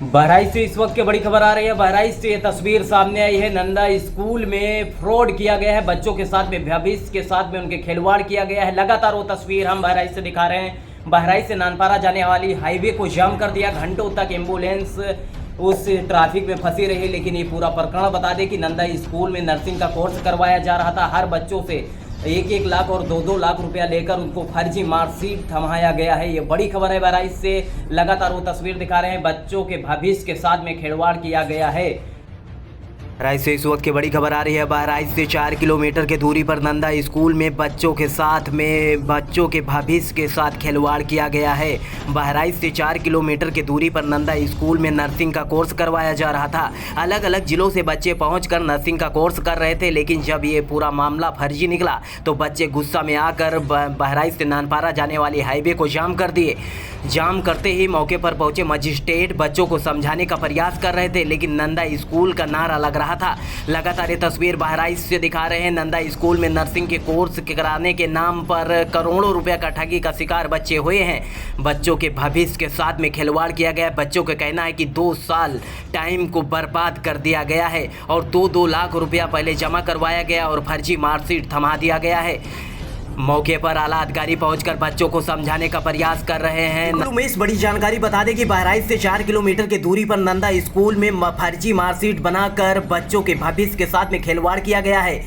बहराइच से इस वक्त की बड़ी खबर आ रही है। बहराइच से ये तस्वीर सामने आई है। नंदा स्कूल में फ्रॉड किया गया है, बच्चों के साथ में भविष्य के साथ में उनके खिलवाड़ किया गया है। लगातार वो तस्वीर हम बहराइच से दिखा रहे हैं। बहराइच से नानपारा जाने वाली हाईवे को जाम कर दिया, घंटों तक एम्बुलेंस उस ट्रैफिक में फंसी रही। लेकिन ये पूरा प्रकरण बता दें कि नंदा स्कूल में नर्सिंग का कोर्स करवाया जा रहा था। हर बच्चों से 1-1 लाख और 2-2 लाख रुपया लेकर उनको फर्जी मार्कशीट थमाया गया है। ये बड़ी खबर है। बहराइच से लगातार वो तस्वीर दिखा रहे हैं, बच्चों के भविष्य के साथ में खिलवाड़ किया गया है। बहराइच से इस वक्त की बड़ी खबर आ रही है। बहराइच से 4 किलोमीटर की दूरी पर नंदा स्कूल में बच्चों के भविष्य के साथ खिलवाड़ किया गया है। बहराइच से 4 किलोमीटर की दूरी पर नंदा स्कूल में नर्सिंग का कोर्स करवाया जा रहा था। अलग अलग जिलों से बच्चे पहुंचकर नर्सिंग का कोर्स कर रहे थे। लेकिन जब ये पूरा मामला फर्जी निकला तो बच्चे गुस्सा में आकर बहराइच से नानपारा जाने वाली हाईवे को जाम कर दिए। जाम करते ही मौके पर पहुंचे मजिस्ट्रेट बच्चों को समझाने का प्रयास कर रहे थे, लेकिन नंदा स्कूल का नारा लग रहा था। लगातार ये तस्वीर बहराइच से दिखा रहे हैं। नंदा स्कूल में नर्सिंग के कोर्स कराने के नाम पर करोड़ों रुपए का ठगी का शिकार बच्चे हुए हैं। बच्चों के भविष्य के साथ में खिलवाड़ किया गया। बच्चों का कहना है कि 2 साल टाइम को बर्बाद कर दिया गया है और 2-2 लाख रुपया पहले जमा करवाया गया और फर्जी मार्कशीट थमा दिया गया है। मौके पर आला अधिकारी पहुंचकर बच्चों को समझाने का प्रयास कर रहे हैं। उमेश, बड़ी जानकारी बता दें कि बहराइच से 4 किलोमीटर की दूरी पर नंदा स्कूल में फर्जी मार्कशीट बनाकर बच्चों के भविष्य के साथ में खिलवाड़ किया गया है।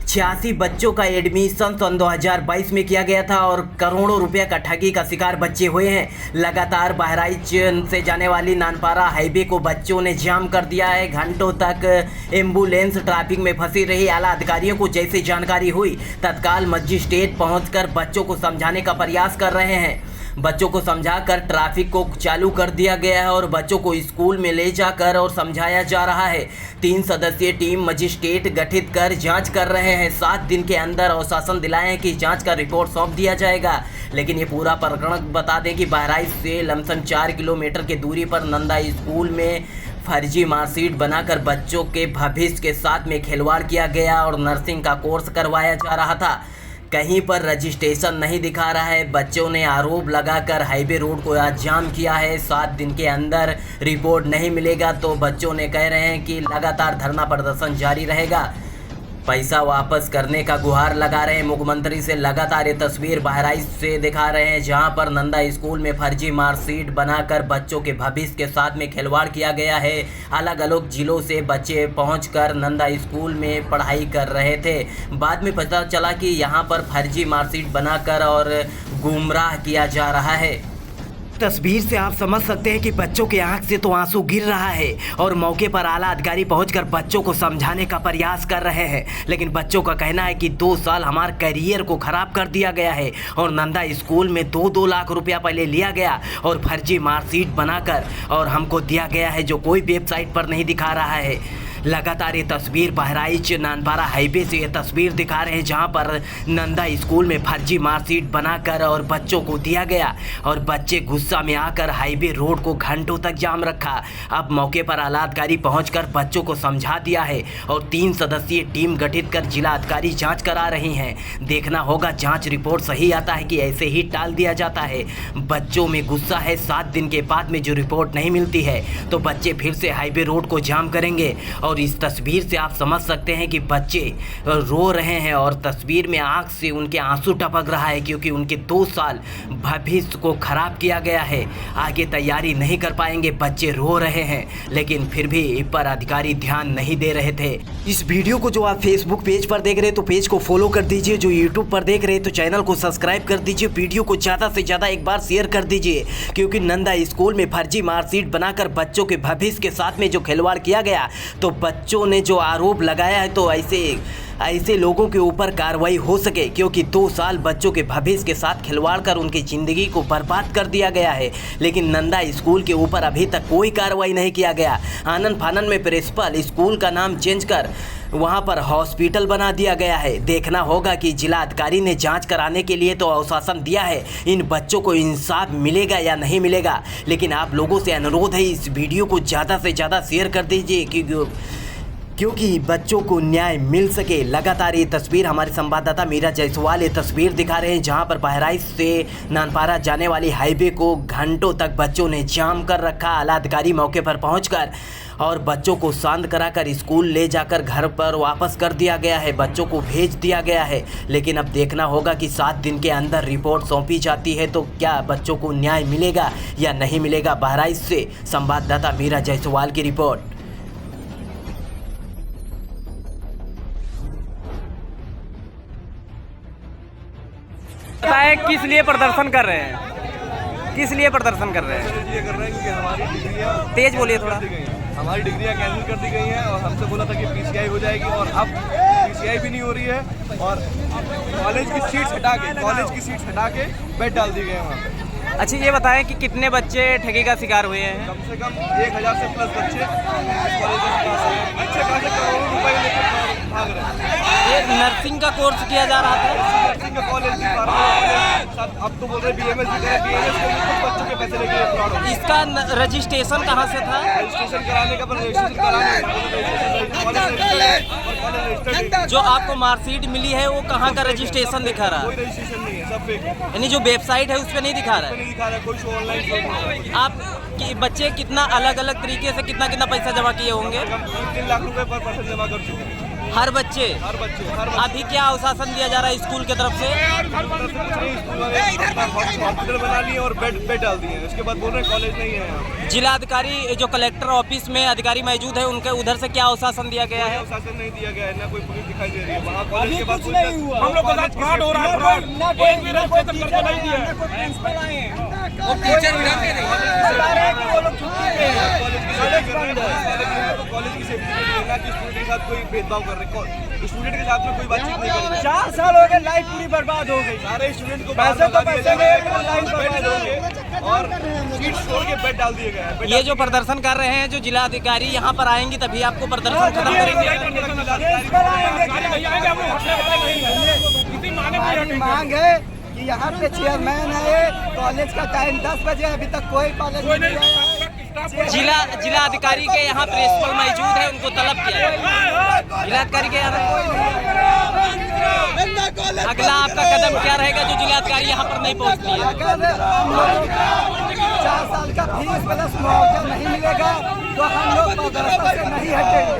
86 बच्चों का एडमिशन सन 2022 में किया गया था और करोड़ों रुपए का ठगी का शिकार बच्चे हुए हैं। लगातार बहराइच से जाने वाली नानपारा हाईवे को बच्चों ने जाम कर दिया है। घंटों तक एम्बुलेंस ट्रैफिक में फंसी रही। आला अधिकारियों को जैसे जानकारी हुई तत्काल मजिस्ट्रेट पहुंचकर बच्चों को समझाने का प्रयास कर रहे हैं। बच्चों को समझाकर ट्रैफिक को चालू कर दिया गया है और बच्चों को स्कूल में ले जाकर और समझाया जा रहा है। 3 सदस्यीय टीम मजिस्ट्रेट गठित कर जांच कर रहे हैं। 7 दिन के अंदर आश्वासन दिलाए हैं कि जांच का रिपोर्ट सौंप दिया जाएगा। लेकिन ये पूरा प्रकरण बता दें कि बहराइच से लमसम 4 किलोमीटर की दूरी पर नंदा स्कूल में फर्जी मार्कशीट बनाकर बच्चों के भविष्य के साथ में खिलवाड़ किया गया और नर्सिंग का कोर्स करवाया जा रहा था। कहीं पर रजिस्ट्रेशन नहीं दिखा रहा है। बच्चों ने आरोप लगाकर हाईवे रोड को आज जाम किया है। 7 दिन के अंदर रिपोर्ट नहीं मिलेगा तो बच्चों ने कह रहे हैं कि लगातार धरना प्रदर्शन जारी रहेगा। पैसा वापस करने का गुहार लगा रहे हैं मुख्यमंत्री से। लगातार ये तस्वीर बहराइच से दिखा रहे हैं जहां पर नंदा स्कूल में फर्जी मार्कशीट बनाकर बच्चों के भविष्य के साथ में खिलवाड़ किया गया है। अलग अलग जिलों से बच्चे पहुंचकर नंदा स्कूल में पढ़ाई कर रहे थे। बाद में पता चला कि यहां पर फर्जी मार्कशीट बनाकर और गुमराह किया जा रहा है। तस्वीर से आप समझ सकते हैं कि बच्चों के आंख से तो आंसू गिर रहा है और मौके पर आला अधिकारी पहुंचकर बच्चों को समझाने का प्रयास कर रहे हैं। लेकिन बच्चों का कहना है कि 2 साल हमारे करियर को खराब कर दिया गया है और नंदा स्कूल में 2-2 लाख रुपया पहले लिया गया और फर्जी मार्कशीट बनाकर और हमको दिया गया है जो कोई वेबसाइट पर नहीं दिखा रहा है। लगातार ये तस्वीर बहराइच नानपारा हाईवे से ये तस्वीर दिखा रहे हैं जहां पर नंदा स्कूल में फर्जी मार्कशीट बनाकर और बच्चों को दिया गया और बच्चे गुस्सा में आकर हाईवे रोड को घंटों तक जाम रखा। अब मौके पर आला अधिकारी पहुंचकर बच्चों को समझा दिया है और 3 सदस्यीय टीम गठित कर जिला अधिकारी जाँच करा रही हैं। देखना होगा जाँच रिपोर्ट सही आता है कि ऐसे ही टाल दिया जाता है। बच्चों में गुस्सा है। 7 दिन के बाद में जो रिपोर्ट नहीं मिलती है तो बच्चे फिर से हाईवे रोड को जाम करेंगे। और इस तस्वीर से आप समझ सकते हैं कि बच्चे रो रहे हैं और तस्वीर में आंख से उनके आंसू टपक रहा है क्योंकि उनके 2 साल भविष्य को खराब किया गया है। आगे तैयारी नहीं कर पाएंगे, बच्चे रो रहे हैं। लेकिन फिर भी इस पर अधिकारी ध्यान नहीं दे रहे थे। इस वीडियो को जो आप फेसबुक पेज पर देख रहे हैं तो पेज को फॉलो कर दीजिए। जो यूट्यूब पर देख रहे हैं तो चैनल को सब्सक्राइब कर दीजिए। वीडियो को ज़्यादा से ज़्यादा एक बार शेयर कर दीजिए क्योंकि नंदा स्कूल में फर्जी मार्कशीट बनाकर बच्चों के भविष्य के साथ में जो खिलवाड़ किया गया तो बच्चों ने जो आरोप लगाया है तो ऐसे लोगों के ऊपर कार्रवाई हो सके क्योंकि 2 साल बच्चों के भविष्य के साथ खिलवाड़ कर उनकी ज़िंदगी को बर्बाद कर दिया गया है। लेकिन नंदा स्कूल के ऊपर अभी तक कोई कार्रवाई नहीं किया गया। आनन फानन में प्रिंसिपल स्कूल का नाम चेंज कर वहां पर हॉस्पिटल बना दिया गया है। देखना होगा कि जिला अधिकारी ने जांच कराने के लिए तो आश्वासन दिया है, इन बच्चों को इंसाफ मिलेगा या नहीं मिलेगा। लेकिन आप लोगों से अनुरोध है इस वीडियो को ज़्यादा से ज़्यादा शेयर कर दीजिए क्योंकि क्योंकि बच्चों को न्याय मिल सके। लगातार ये तस्वीर हमारे संवाददाता मीरा जायसवाल ये तस्वीर दिखा रहे हैं, जहां पर बहराइच से नानपारा जाने वाली हाईवे को घंटों तक बच्चों ने जाम कर रखा। आला अधिकारी मौके पर पहुंचकर और बच्चों को शांत कराकर स्कूल ले जाकर घर पर वापस कर दिया गया है, बच्चों को भेज दिया गया है। लेकिन अब देखना होगा कि 7 दिन के अंदर रिपोर्ट सौंपी जाती है तो क्या बच्चों को न्याय मिलेगा या नहीं मिलेगा। बहराइच से संवाददाता मीरा जायसवाल की रिपोर्ट। बताएं किस लिए प्रदर्शन कर रहे हैं, किस लिए प्रदर्शन कर रहे हैं? ये कर रहे हैं क्योंकि हमारी डिग्रियाँ तेज बोलिए थोड़ा। हमारी डिग्रियाँ कैंसिल कर दी गई हैं और हमसे बोला था कि पीसीआई हो जाएगी और अब पीसीआई भी नहीं हो रही है और कॉलेज की सीट्स हटा के बेड डाल दी गए हैं वहाँ पे। अच्छा ये बताएं कि कितने बच्चे ठगी का शिकार हुए हैं? कम से कम 1000 से प्लस बच्चे अच्छे खासे करोड़ों रुपए लेकर भाग रहे हैं। ये नर्सिंग का कोर्स किया जा रहा था, नर्सिंग का कॉलेज भी अब तो बोल रहे बीएमएस भी करें, बीएमएस के भी बच्चों के पैसे लेके फ्रॉड हो। इसका रजिस्ट्रेशन कहाँ से था? रजिस्ट्रेशन कराने का, पर रजिस्ट्रेशन कराने जो आपको मार्कशीट मिली है वो कहाँ का रजिस्ट्रेशन दिखा रहा कोई है? रजिस्ट्रेशन नहीं है, सब फेक है, यानी जो वेबसाइट है उस पर नहीं दिखा रहा है। नहीं दिखा रहा है, कोई शो ऑनलाइन। आप कि बच्चे कितना अलग अलग तरीके से कितना पैसा जमा किए होंगे? हम 3 लाख रुपए पर पर्सन जमा कर चुके हैं। हर बच्चे? हर बच्चे अभी क्या आश्वासन दिया जा रहा है स्कूल की तरफ से? हॉस्पिटल बना लिए और बेड डाल दिए हैं, उसके बाद बोल रहे हैं कॉलेज नहीं है यहाँ। जिलाधिकारी जो कलेक्टर ऑफिस में अधिकारी मौजूद है उनके उधर से क्या आश्वासन दिया गया है? शासन नहीं दिया गया है, ना कोई पुलिस दिखाई दे रही है वहाँ। कॉलेज के बाद कुछ नहीं हुआ, हम लोग के साथ फ्रॉड हो रहा है, फ्रॉड ना कोई टीचर नहीं दिया, ना कोई प्रिंसिपल आए हैं और टीचर भी रहते नहीं, बता रहे हैं कि वो लोग छुट्टी पे हैं, कॉलेज की सेफ्टी लेना कि स्टूडेंट के साथ कोई भेदभाव कर रहे हैं, स्टूडेंट के साथ में कोई बातचीत नहीं कर रहे। 4 साल हो गए, लाइफ पूरी बर्बाद हो गई। सारे स्टूडेंट को पैसे तो पैसे गए, लाइफ बर्बाद हो गई और सीट छोड़ के बेड डाल दिए गए हैं। ये जो प्रदर्शन कर रहे हैं, जो जिलाधिकारी यहाँ पर आएंगे तभी आपको प्रदर्शन खत्म करेंगे। हमारी मांग है कि यहाँ पे चेयरमैन है, कॉलेज का टाइम 10 बजे, अभी तक कोई कॉलेज नहीं आया है। जिलाधिकारी के यहाँ प्रिंसिपल मौजूद है, उनको तलब किया है। जिलाधिकारी के यहाँ अगला आपका कदम क्या रहेगा जो जिलाधिकारी यहाँ पर नहीं पहुँचती है? अगर हम लोगों का 4 साल का फीस प्लस मुआवजा नहीं मिलेगा तो हम लोग प्रदर्शन से नहीं हटेंगे।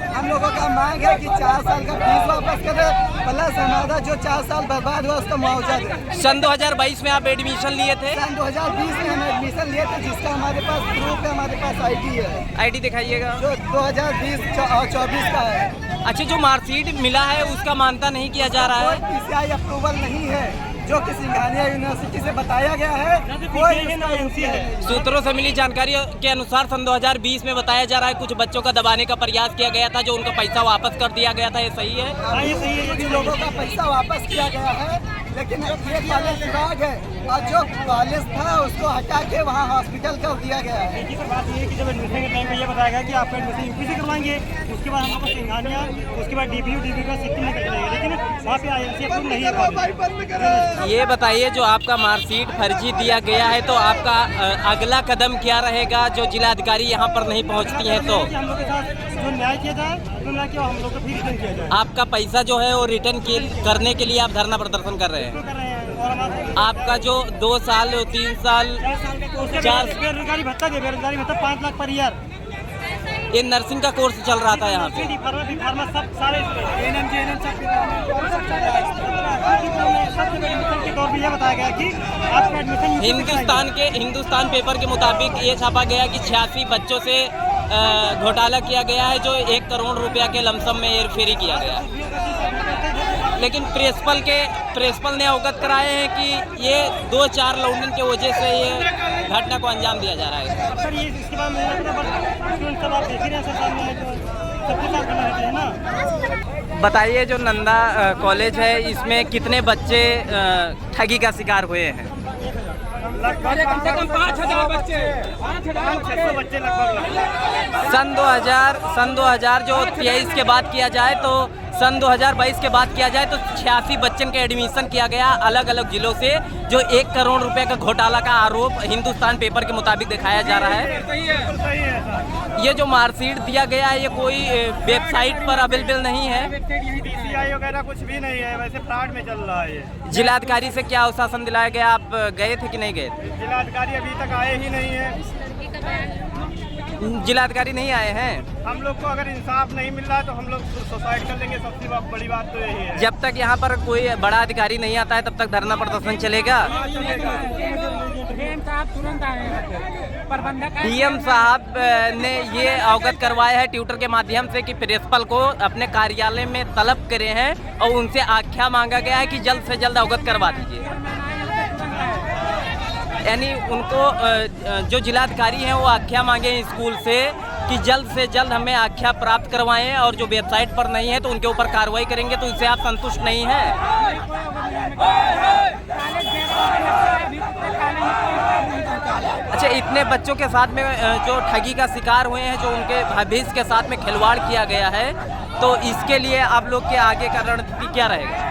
हम लोगों का मांग है कि 4 साल का फीस वापस करें, प्लस हमारा जो 4 साल बर्बाद हुआ उसका मुआवजा दें। सन 2022 में आप एडमिशन लिए थे? सन 2020 में हम एडमिशन लिए थे, जिसका हमारे पास प्रूफ है, हमारे पास आईडी है, आईडी दिखाइएगा। जो 2020 और 24 का है। अच्छा, जो मार्कशीट मिला है उसका मानता नहीं किया जा रहा है? पीसीआई अप्रूवल नहीं है, जो कि सिंघानिया यूनिवर्सिटी से बताया गया है, कोई इसका एजेंसी है। सूत्रों से मिली जानकारी के अनुसार सन 2020 में बताया जा रहा है कुछ बच्चों का दबाने का प्रयास किया गया था, जो उनका पैसा वापस कर दिया गया था, ये सही है? हाँ, ये सही है, ये लोगों का पैसा वापस किया गया है, लेकिन ये कॉलेज विभाग है और जो कॉलेज था उसको हटा के वहाँ हॉस्पिटल कर दिया गया है। एक ही बात ये है कि जब एडमिशन के टाइम पे ये बताया गया कि आपका एडमिशन यूपी से करवाएंगे, उसके बाद हम लोग को सिंघानिया, उसके बाद डीपीयू का सिक्किम में कर जाएंगे, लेकिन वहाँ पे आईएमसी अप्रूव नहीं है। ये बताइए, जो आपका मार्कशीट फर्जी दिया गया है तो आपका अगला कदम क्या रहेगा जो जिलाधिकारी यहाँ पर नहीं पहुँचती है तो? हम लोग के साथ जो न्याय किया जाए, तो न्याय किया हम लोग को फिर रिटर्न किया जाए। आपका पैसा जो है वो रिटर्न करने के लिए आप धरना प्रदर्शन कर रहे हैं? कर रहे हैं और हमारे आपका जो 2 साल 3 साल 4 बेरोजगारी भत्ता दे, बेरोजगारी भत्ता 5 लाख पर ईयर, ये नर्सिंग का कोर्स चल रहा था यहाँ पे। फार्मा सब सारे के तौर पे ये बताया गया कि आपका एडमिशन हिंदुस्तान पेपर के मुताबिक ये छापा गया कि 86 बच्चों से घोटाला किया गया है, जो 1 करोड़ रुपया के लमसम में हेरफेरी किया गया है। लेकिन प्रिंसिपल ने अवगत कराए हैं कि ये 2-4 लौंडन के वजह से ये घटना को अंजाम दिया जा रहा है। सर, ये इसके बाद सब आप देख ही रहे हैं, सर सामने तो सबके साथ करना रहता है ना। बताइए, जो नंदा कॉलेज है इसमें कितने बच्चे ठगी का शिकार हुए हैं? कम से कम 5000 बच्चे, 600 बच्चे लगभग। सन 2000 जो 23 के बाद किया जाए तो सन 2022 के बाद किया जाए तो 86 बच्चन के एडमिशन किया गया अलग अलग जिलों से, जो 1 करोड़ रुपए का घोटाला का आरोप हिंदुस्तान पेपर के मुताबिक दिखाया जा रहा है। सही है सर। ये जो मार्कशीट दिया गया है ये कोई वेबसाइट पर अवेलेबल नहीं है, PCI वगैरह कुछ भी नहीं है, वैसे फ्रॉड में चल रहा है ये। जिलाधिकारी से क्या आश्वासन दिलाया गया, आप गए थे कि नहीं गए थे? जिलाधिकारी अभी तक आए ही नहीं है। जिलाधिकारी नहीं आए हैं। हम लोग को अगर इंसाफ नहीं मिल रहा है तो हम लोग सुसाइड कर लेंगे, सबसे बड़ी बात तो यही है। जब तक यहाँ पर कोई बड़ा अधिकारी नहीं आता है तब तक धरना प्रदर्शन चलेगा। डीएम साहब ने ये अवगत करवाया है ट्विटर के माध्यम से कि प्रिंसिपल को अपने कार्यालय में तलब करे हैं और उनसे आख्या मांगा गया है कि जल्द से जल्द अवगत करवा दीजिए। यानी उनको जो जिलाधिकारी हैं वो आख्या मांगे हैं स्कूल से कि जल्द से जल्द हमें आख्या प्राप्त करवाएं और जो वेबसाइट पर नहीं है तो उनके ऊपर कार्रवाई करेंगे। तो इससे आप संतुष्ट नहीं हैं? अच्छा, इतने बच्चों के साथ में जो ठगी का शिकार हुए हैं, जो उनके भविष्य के साथ में खिलवाड़ किया गया है, तो इसके लिए आप लोग के आगे का रणनीति क्या रहेगा?